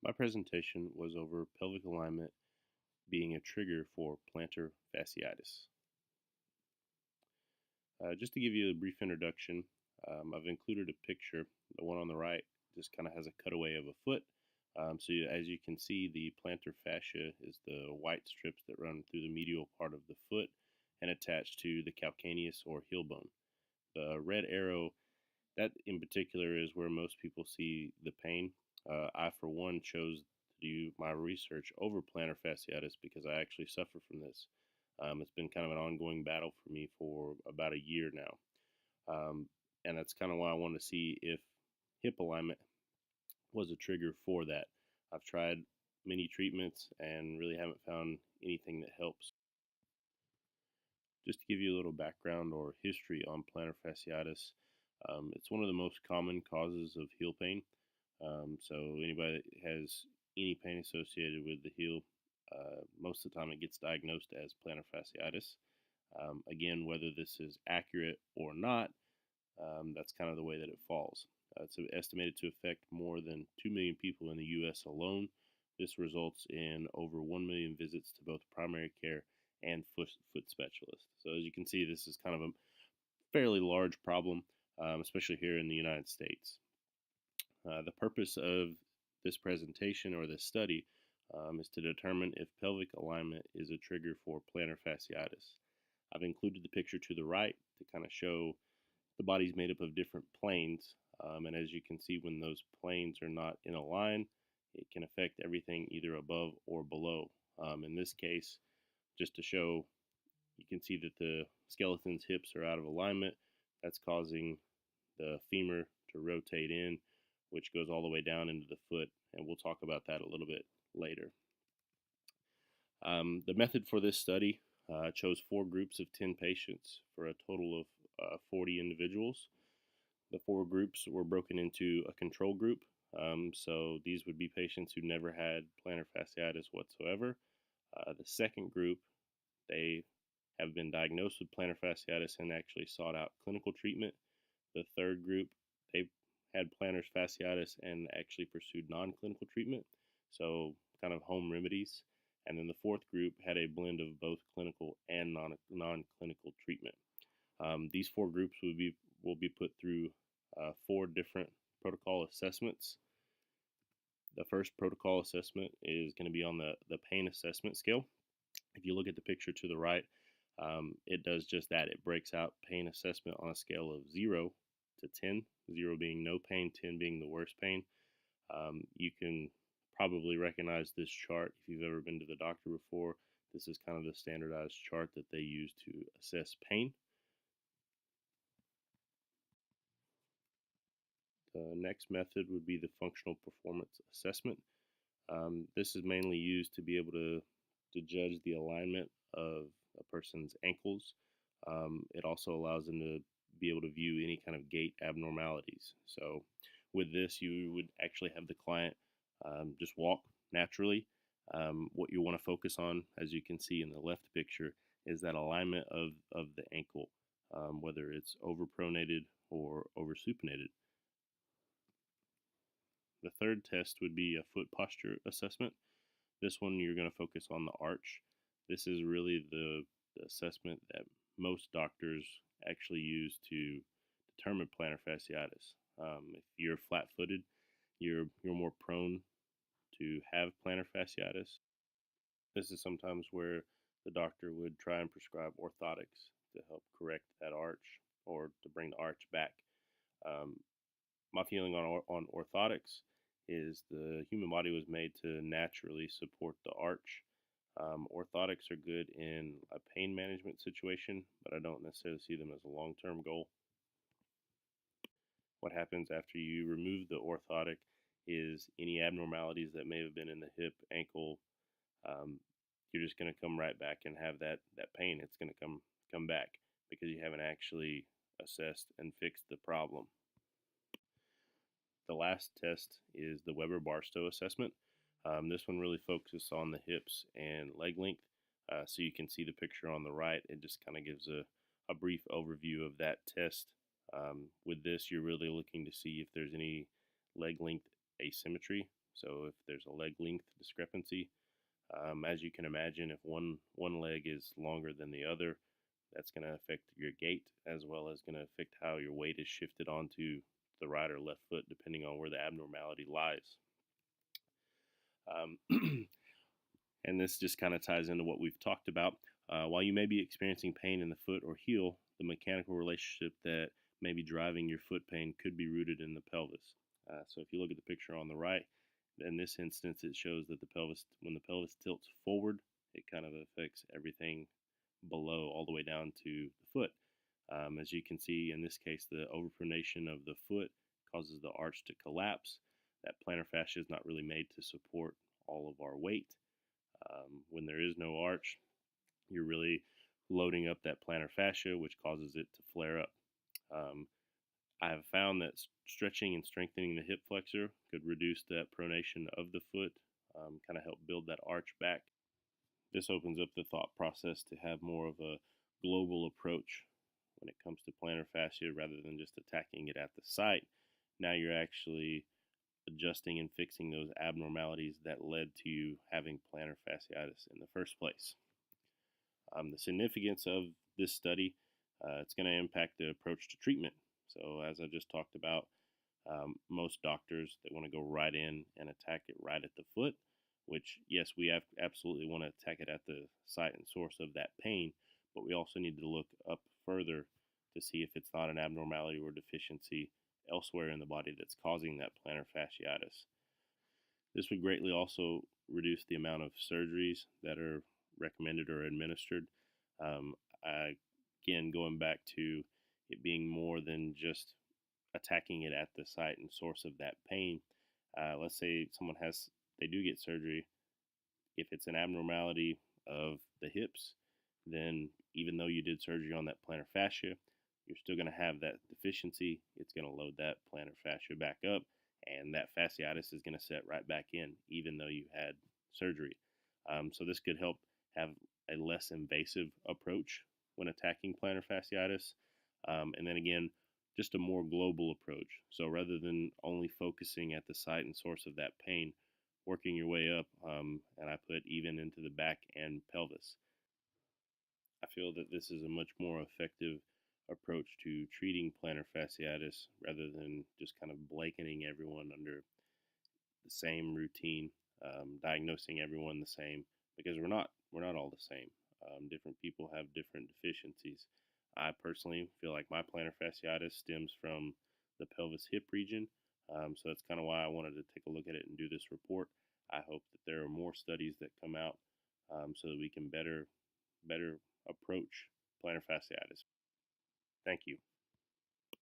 My presentation was over pelvic alignment being a trigger for plantar fasciitis. Just to give you a brief introduction, I've included a picture. The one on the right just kind of has a cutaway of a foot. As you can see, the plantar fascia is the white strips that run through the medial part of the foot and attach to the calcaneus or heel bone. The red arrow, that in particular is where most people see the pain. I, for one, chose to do my research over plantar fasciitis because I actually suffer from this. It's been kind of an ongoing battle for me for about a year now. And that's kind of why I wanted to see if hip alignment was a trigger for that. I've tried many treatments and really haven't found anything that helps. Just to give you a little background or history on plantar fasciitis, it's one of the most common causes of heel pain. So anybody that has any pain associated with the heel, most of the time it gets diagnosed as plantar fasciitis. Again, whether this is accurate or not, that's kind of the way that it falls. It's estimated to affect more than 2 million people in the U.S. alone. This results in over 1 million visits to both primary care and foot specialists. So as you can see, this is kind of a fairly large problem, especially here in the United States. The purpose of this presentation or this study is to determine if pelvic alignment is a trigger for plantar fasciitis. I've included the picture to the right to kind of show the body's made up of different planes, and as you can see, when those planes are not in a line, it can affect everything either above or below. In this case, just to show, you can see that the skeleton's hips are out of alignment. That's causing the femur to rotate in, which goes all the way down into the foot, and we'll talk about that a little bit later. The method for this study chose 4 groups of 10 patients for a total of 40 individuals. The 4 groups were broken into a control group. So these would be patients who never had plantar fasciitis whatsoever. The second group, they have been diagnosed with plantar fasciitis and actually sought out clinical treatment. The third group, they had plantar fasciitis and actually pursued non-clinical treatment, so kind of home remedies. And then the fourth group had a blend of both clinical and non-clinical treatment. These 4 groups will be put through 4 different protocol assessments. The first protocol assessment is going to be on the pain assessment scale. If you look at the picture to the right, it does just that. It breaks out pain assessment on a scale of 0 to 10, 0 being no pain, 10 being the worst pain. You can probably recognize this chart if you've ever been to the doctor before. This is kind of the standardized chart that they use to assess pain. The next method would be the functional performance assessment. This is mainly used to be able to judge the alignment of a person's ankles. It also allows them to be able to view any kind of gait abnormalities. So with this, you would actually have the client just walk naturally. What you want to focus on, as you can see in the left picture, is that alignment of the ankle, whether it's overpronated or oversupinated. The third test would be a foot posture assessment. This one, you're going to focus on the arch. This is really the assessment that most doctors actually use to determine plantar fasciitis. If you're flat-footed, you're more prone to have plantar fasciitis. This is sometimes where the doctor would try and prescribe orthotics to help correct that arch or to bring the arch back. Um, my feeling on orthotics is the human body was made to naturally support the arch. Orthotics are good in a pain management situation, but I don't necessarily see them as a long-term goal. What happens after you remove the orthotic is any abnormalities that may have been in the hip, ankle, um, you're just going to come right back and have that pain. It's going to come back because you haven't actually assessed and fixed the problem. The last test is the Weber-Barstow assessment. This one really focuses on the hips and leg length. So you can see the picture on the right. It just kind of gives a brief overview of that test. With this, you're really looking to see if there's any leg length asymmetry. So if there's a leg length discrepancy, as you can imagine, if one leg is longer than the other, that's going to affect your gait as well as going to affect how your weight is shifted onto the right or left foot, depending on where the abnormality lies. Um, and this just kind of ties into what we've talked about. While you may be experiencing pain in the foot or heel, the mechanical relationship that may be driving your foot pain could be rooted in the pelvis. So if you look at the picture on the right, in this instance, it shows that the pelvis, when the pelvis tilts forward, it kind of affects everything below all the way down to the foot. As you can see in this case, the overpronation of the foot causes the arch to collapse. That plantar fascia is not really made to support all of our weight. When there is no arch, you're really loading up that plantar fascia, which causes it to flare up. Um, I have found that stretching and strengthening the hip flexor could reduce that pronation of the foot, kind of help build that arch back. This opens up the thought process to have more of a global approach when it comes to plantar fascia rather than just attacking it at the site. Now you're actually adjusting and fixing those abnormalities that led to you having plantar fasciitis in the first place. The significance of this study, it's going to impact the approach to treatment. So as I just talked about, most doctors, they want to go right in and attack it right at the foot, which, yes, we absolutely want to attack it at the site and source of that pain, but we also need to look up further to see if it's not an abnormality or deficiency elsewhere in the body that's causing that plantar fasciitis. This would greatly also reduce the amount of surgeries that are recommended or administered. Um, Again, going back to it being more than just attacking it at the site and source of that pain. Let's say they do get surgery. If it's an abnormality of the hips, then even though you did surgery on that plantar fascia, you're still going to have that deficiency. It's going to load that plantar fascia back up, and that fasciitis is going to set right back in, even though you had surgery. So this could help have a less invasive approach when attacking plantar fasciitis. And then again, just a more global approach. So rather than only focusing at the site and source of that pain, working your way up, and I put even into the back and pelvis. I feel that this is a much more effective approach to treating plantar fasciitis rather than just kind of blanketing everyone under the same routine, diagnosing everyone the same, because we're not all the same. Different people have different deficiencies. I personally feel like my plantar fasciitis stems from the pelvis hip region, so that's kind of why I wanted to take a look at it and do this report. I hope that there are more studies that come out so that we can better approach plantar fasciitis. Thank you.